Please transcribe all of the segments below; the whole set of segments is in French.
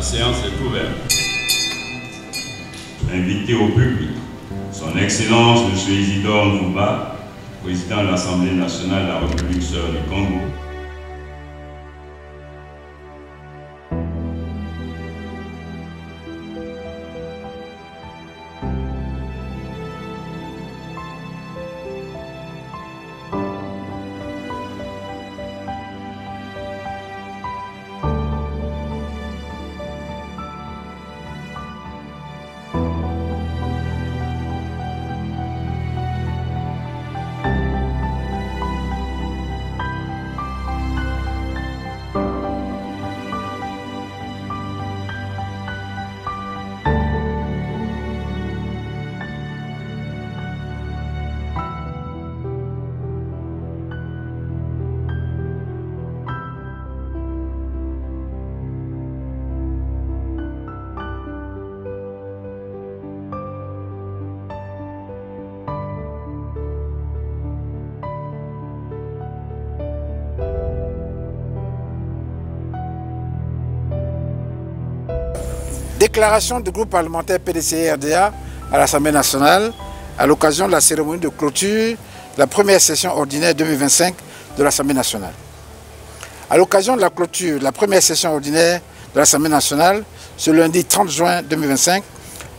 La séance est ouverte. Invité au public, Son Excellence M. Isidore Mvouba, président de l'Assemblée nationale de la République sœur du Congo. Déclaration du groupe parlementaire PDC-RDA à l'Assemblée nationale à l'occasion de la cérémonie de clôture de la première session ordinaire 2025 de l'Assemblée nationale. À l'occasion de la clôture de la première session ordinaire de l'Assemblée nationale, ce lundi 30 juin 2025,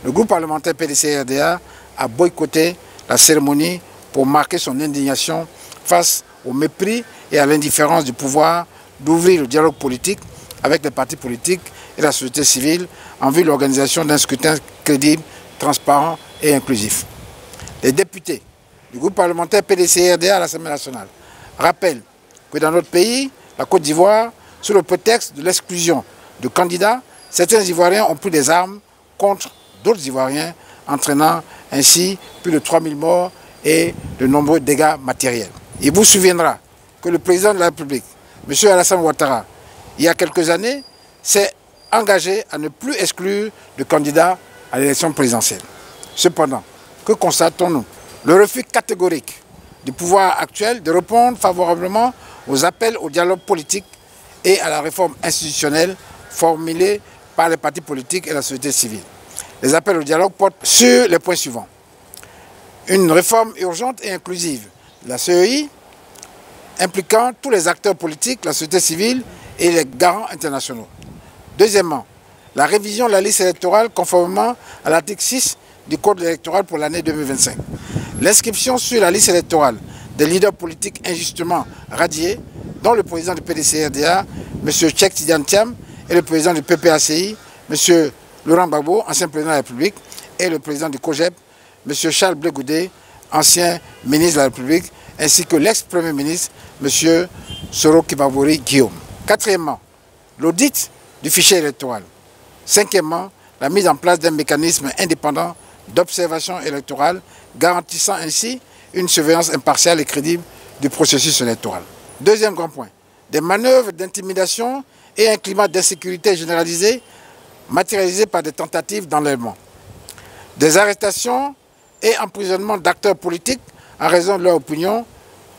le groupe parlementaire PDC-RDA a boycotté la cérémonie pour marquer son indignation face au mépris et à l'indifférence du pouvoir d'ouvrir le dialogue politique avec les partis politiques et la société civile en vue de l'organisation d'un scrutin crédible, transparent et inclusif. Les députés du groupe parlementaire PDC-RDA à l'Assemblée nationale rappellent que dans notre pays, la Côte d'Ivoire, sous le prétexte de l'exclusion de candidats, certains Ivoiriens ont pris des armes contre d'autres Ivoiriens, entraînant ainsi plus de 3000 morts et de nombreux dégâts matériels. Il vous souviendra que le président de la République, M. Alassane Ouattara, il y a quelques années, s'est engagé à ne plus exclure de candidats à l'élection présidentielle. Cependant, que constatons-nous? Le refus catégorique du pouvoir actuel de répondre favorablement aux appels au dialogue politique et à la réforme institutionnelle formulés par les partis politiques et la société civile. Les appels au dialogue portent sur les points suivants. Une réforme urgente et inclusive de la CEI, impliquant tous les acteurs politiques, la société civile et les garants internationaux. Deuxièmement, la révision de la liste électorale conformément à l'article 6 du Code électoral pour l'année 2025. L'inscription sur la liste électorale des leaders politiques injustement radiés, dont le président du PDC-RDA, M. Cheikh Tidiane Thiam, et le président du PPACI, M. Laurent Gbagbo, ancien président de la République, et le président du COGEP, M. Charles Blé Goudé, ancien ministre de la République, ainsi que l'ex-premier ministre, M. Soro Kibabori Guillaume. Quatrièmement, l'audit du fichier électoral. Cinquièmement, la mise en place d'un mécanisme indépendant d'observation électorale garantissant ainsi une surveillance impartiale et crédible du processus électoral. Deuxième grand point, des manœuvres d'intimidation et un climat d'insécurité généralisé matérialisé par des tentatives d'enlèvement. Des arrestations et emprisonnements d'acteurs politiques en raison de leur opinion,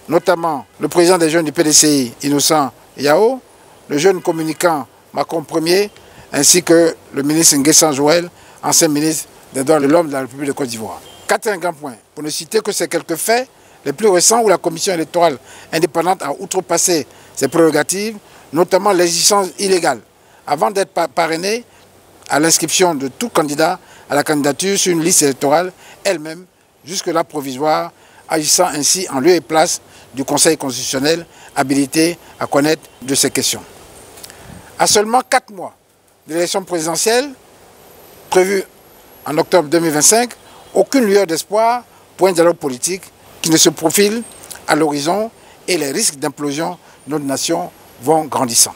notamment le président des jeunes du PDCI, Innocent Yao, le jeune communicant Macron Ier, ainsi que le ministre Nguessan Joël, ancien ministre des droits de l'homme de la République de Côte d'Ivoire. Quatrième grand point, pour ne citer que ces quelques faits les plus récents où la commission électorale indépendante a outrepassé ses prérogatives, notamment l'existence illégale, avant d'être parrainée à l'inscription de tout candidat à la candidature sur une liste électorale, elle-même, jusque-là provisoire, agissant ainsi en lieu et place du Conseil constitutionnel habilité à connaître de ces questions. À seulement 4 mois de l'élection présidentielle, prévue en octobre 2025, aucune lueur d'espoir pour un dialogue politique qui ne se profile à l'horizon et les risques d'implosion de notre nation vont grandissant.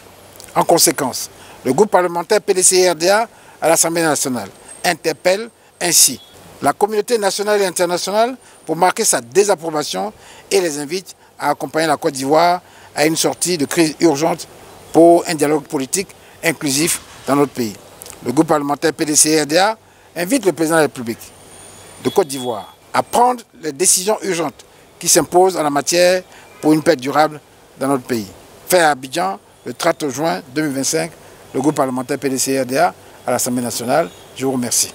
En conséquence, le groupe parlementaire PDC-RDA à l'Assemblée nationale interpelle ainsi la communauté nationale et internationale pour marquer sa désapprobation et les invite à accompagner la Côte d'Ivoire à une sortie de crise urgente pour un dialogue politique inclusif dans notre pays. Le groupe parlementaire PDC-RDA invite le président de la République de Côte d'Ivoire à prendre les décisions urgentes qui s'imposent en la matière pour une paix durable dans notre pays. Fait à Abidjan le 30 juin 2025 le groupe parlementaire PDC-RDA à l'Assemblée nationale. Je vous remercie.